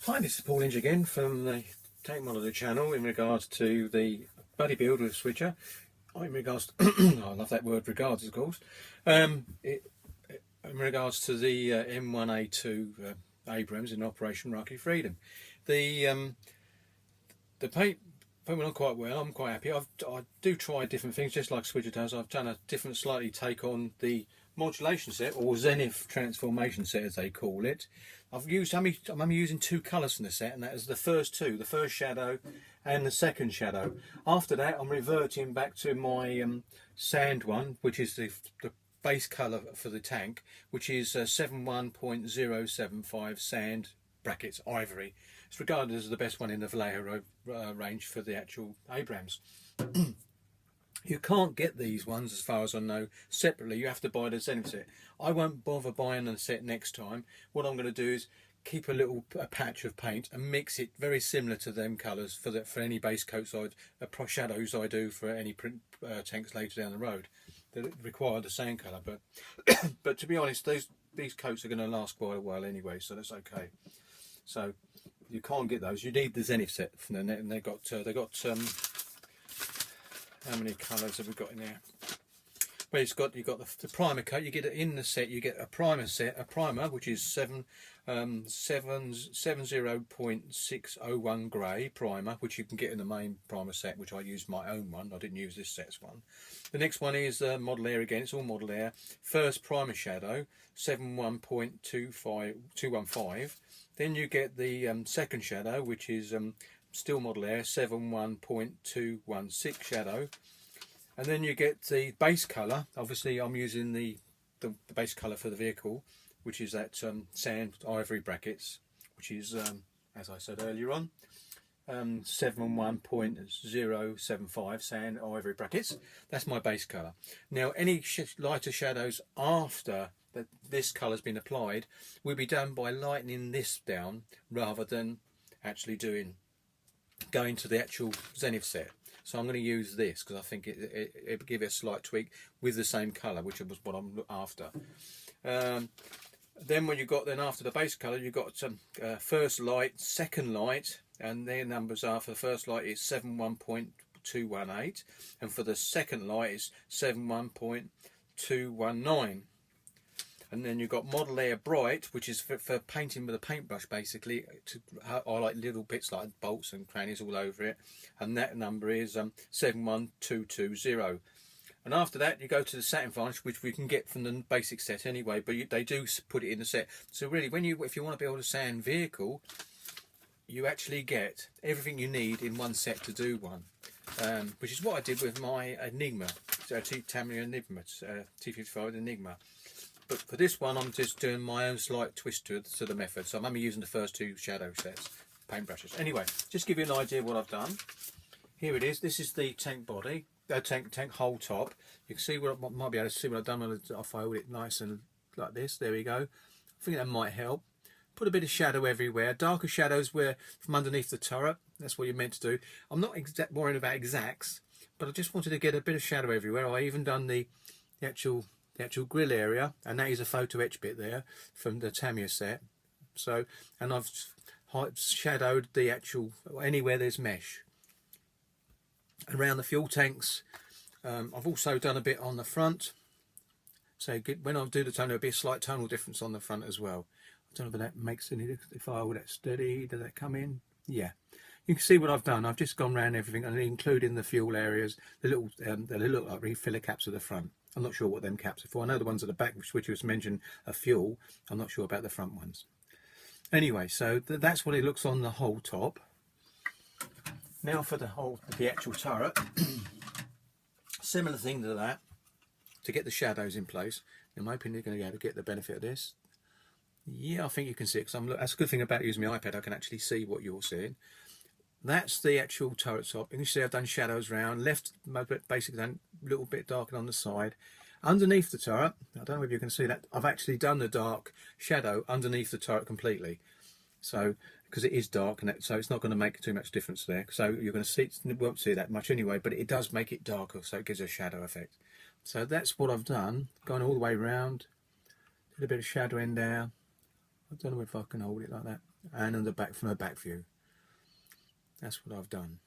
Hi, this is Paul Inge again from the Tank Monitor channel in regards to the buddy build with switcher. In regards to, I love that word, regards, of course. In regards to the M1A2 Abrams in Operation IRAQI Freedom. The paint went on quite well. I'm quite happy. I do try different things, just like switcher does. I've done a different, slightly take on the modulation set, or zenith transformation set as they call it. I'm only using two colours from the set, and that is the first two, the first shadow and the second shadow. After that, I'm reverting back to my sand one, which is the base colour for the tank, which is 71.075 sand brackets ivory. It's regarded as the best one in the Vallejo range for the actual Abrams. You can't get these ones, as far as I know, separately. You have to buy the zenith set. I won't bother buying the set next time. What I'm going to do is keep a patch of paint and mix it very similar to them colours for any base coats shadows I do for any print tanks later down the road that require the same colour. But to be honest, these coats are going to last quite a while anyway, so that's okay. So you can't get those. You need the zenith set from the net, and they got how many colours have we got in there? Well, you've got the primer coat. You get it in the set. You get a primer which is 70.601 grey primer, which you can get in the main primer set, which I used my own one. I didn't use this set's one. The next one is Model Air again. It's all Model Air. First primer shadow, 71.215. Then you get the second shadow, which is still Model Air, 71.216 shadow. And then you get the base colour. Obviously I'm using the base colour for the vehicle, which is that sand ivory brackets, which is, as I said earlier on, 71.075 sand ivory brackets. That's my base colour. Now any lighter shadows after this colour's been applied will be done by lightening this down rather than actually going to the actual zenith set. So I'm going to use this because I think it give it a slight tweak with the same colour, which was what I'm after. Then when you got after the base colour, you've got some first light, second light, and their numbers are for the first light is 71.218, and for the second light is 71.219. And then you've got Model Air Bright, which is for painting with a paintbrush, basically, to highlight little bits like bolts and crannies all over it. And that number is 71220. And after that, you go to the satin varnish, which we can get from the basic set anyway, but they do put it in the set. So really, if you want to build a sand vehicle, you actually get everything you need in one set to do one, which is what I did with my Enigma, Tamiya Enigma, T55 Enigma. But for this one, I'm just doing my own slight twist to the method. So I'm only using the first two shadow sets, paintbrushes. Anyway, just give you an idea of what I've done. Here it is. This is the tank body, tank whole top. You can see what might be able to see what I've done when I fold it nice and like this. There we go. I think that might help. Put a bit of shadow everywhere. Darker shadows from underneath the turret. That's what you're meant to do. I'm not worrying about exacts, but I just wanted to get a bit of shadow everywhere. I even done the actual grill area, and that is a photo etch bit there from the Tamiya set. So, and I've shadowed the actual anywhere there's mesh around the fuel tanks. I've also done a bit on the front, so when I do the tone there'll be a slight tonal difference on the front as well. I don't know if that makes any difference. If I hold that steady, does that come in? Yeah, you can see what I've done. I've just gone around everything, and including the fuel areas, the little like refiller caps at the front. I'm not sure what them caps are for. I know the ones at the back, which was mentioned, are fuel. I'm not sure about the front ones. Anyway, so that's what it looks on the whole top. Now for the actual turret. Similar thing to that, to get the shadows in place. I'm hoping you're going to be able to get the benefit of this. Yeah, I think you can see it. That's a good thing about using my iPad. I can actually see what you're seeing. That's the actual turret top. You can see I've done shadows around, left basically done a little bit darker on the side. Underneath the turret, I don't know if you can see that, I've actually done the dark shadow underneath the turret completely. So, because it is dark, so it's not going to make too much difference there. So you're going to see, you won't see that much anyway, but it does make it darker, so it gives a shadow effect. So that's what I've done, gone all the way around, did a bit of shadowing there, I don't know if I can hold it like that. And on the back, from the back view. That's what I've done.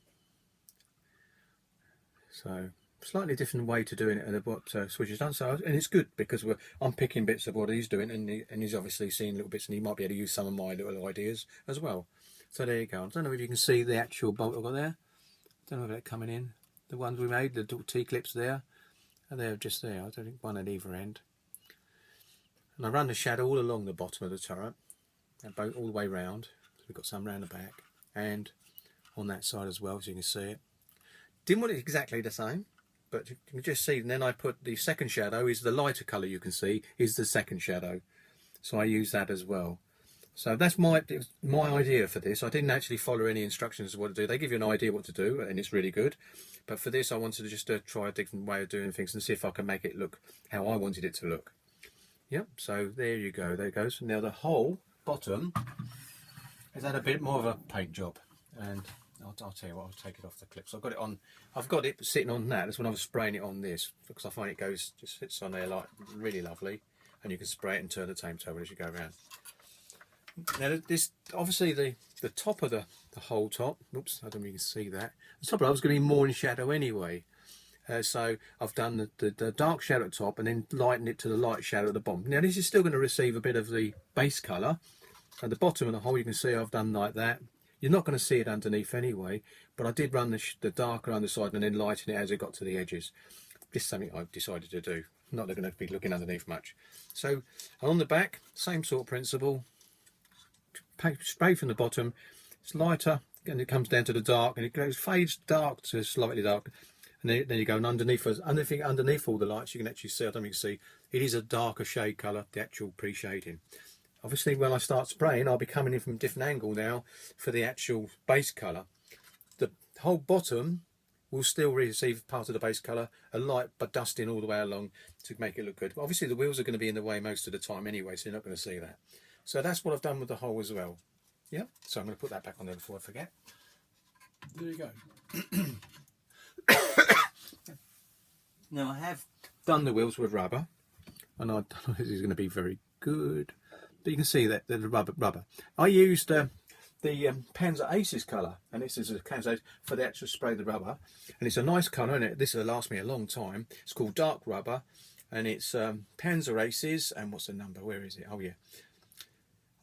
So slightly different way to doing it than what Switch has done. So, and it's good because I'm picking bits of what he's doing, and he's obviously seeing little bits, and he might be able to use some of my little ideas as well. So there you go. I don't know if you can see the actual bolt I've got there. I don't know if they're coming in. The ones we made, the T-clips there, and they're just there. I don't think one at either end. And I run the shadow all along the bottom of the turret, and all the way round. So we've got some round the back, and on that side as well, so you can see it. Didn't want it exactly the same, but you can just see. And then I put the second shadow, is the lighter colour you can see, is the second shadow. So I use that as well. So that's my idea for this. I didn't actually follow any instructions of what to do. They give you an idea what to do, and it's really good. But for this, I wanted to just try a different way of doing things and see if I can make it look how I wanted it to look. Yep, so there you go. There it goes. Now the whole bottom has had a bit more of a paint job. And I'll tell you what, I'll take it off the clips. I've got it on. I've got it sitting on that. That's when I was spraying it on this, because I find it just sits on there like really lovely, and you can spray it and turn the table as you go around. Now this, obviously the top of the whole top. Oops, I don't really see that. The top of it was going to be more in shadow anyway. So I've done the dark shadow at the top and then lighten it to the light shadow at the bottom. Now this is still going to receive a bit of the base colour. At the bottom of the hole you can see I've done like that. You're not going to see it underneath anyway, but I did run the darker on the side and then lighten it as it got to the edges. This is something I've decided to do. Not going to be looking underneath much. So on the back, same sort of principle. Spray from the bottom, it's lighter, and it comes down to the dark, and it fades dark to slightly dark. And then you go, and underneath all the lights, you can actually see, I don't know if you can see, it is a darker shade colour, the actual pre-shading. Obviously, when I start spraying, I'll be coming in from a different angle now for the actual base colour. The whole bottom will still receive part of the base colour, a light but dusting all the way along to make it look good. But obviously, the wheels are going to be in the way most of the time anyway, so you're not going to see that. So that's what I've done with the hole as well. Yeah, so I'm going to put that back on there before I forget. There you go. Now I have done the wheels with rubber, and I don't know if this is going to be very good, but you can see that the rubber. I used the Panzer Aces colour, and this is a Panzer Ace for the actual spray of the rubber, and it's a nice colour, and this will last me a long time. It's called dark rubber, and it's Panzer Aces, and what's the number? Where is it? Oh yeah.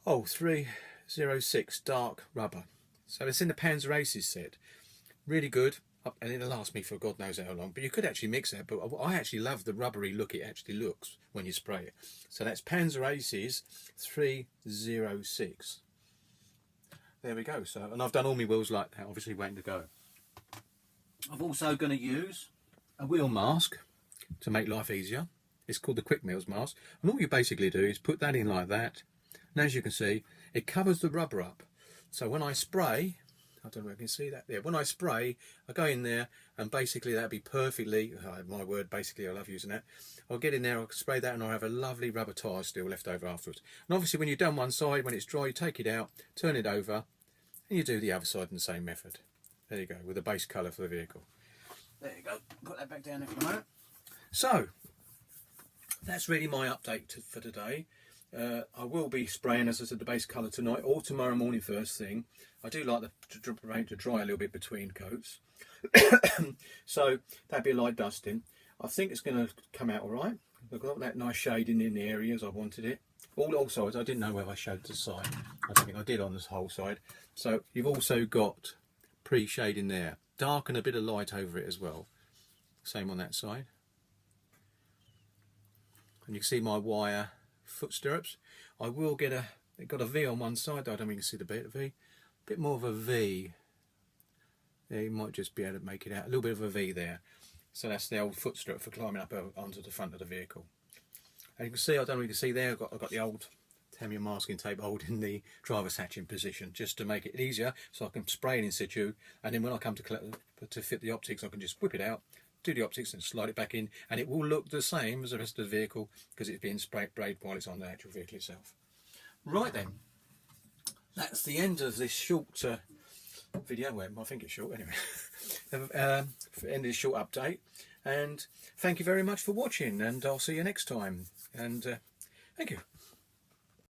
Oh, 306 dark rubber. So it's in the Panzer Aces set. Really good, and it'll last me for God knows how long. But you could actually mix it. But I actually love the rubbery look it actually looks when you spray it. So that's Panzer Aces 306. There we go. So, and I've done all my wheels like that, obviously waiting to go. I'm also going to use a wheel mask to make life easier. It's called the Quick Meals mask. And all you basically do is put that in like that. And as you can see, it covers the rubber up. So when I spray, I don't know if you can see that there. When I spray, I go in there and basically that'll be perfectly, my word, basically I love using that. I'll get in there, I'll spray that, and I'll have a lovely rubber tire still left over afterwards. And obviously when you've done one side, when it's dry, you take it out, turn it over, and you do the other side in the same method. There you go, with the base colour for the vehicle. There you go, put that back down there for a moment. So, that's really my update for today. I will be spraying, as I said, the base colour tonight or tomorrow morning first thing. I do like the paint to dry a little bit between coats. So that'd be a light dusting. I think it's going to come out all right. I've got that nice shading in the areas I wanted it. All sides. I didn't know whether I showed the side. I don't think I did on this whole side. So you've also got pre-shading there. Dark and a bit of light over it as well. Same on that side. And you can see my wire foot stirrups. I will get it got a V on one side. I don't think you can see the bit V. A bit more of a V. Yeah, you might just be able to make it out. A little bit of a V there. So that's the old foot stirrup for climbing up onto the front of the vehicle. And you can see, I don't know if you can see there, I've got the old Tamiya masking tape holding the driver's hatch in position, just to make it easier, so I can spray it in situ, and then when I come to fit the optics, I can just whip it out, do the optics and slide it back in, and it will look the same as the rest of the vehicle because it's being sprayed while it's on the actual vehicle itself. Right then, that's the end of this short video. Well, I think it's short anyway. End of this short update, and thank you very much for watching, and I'll see you next time, and thank you.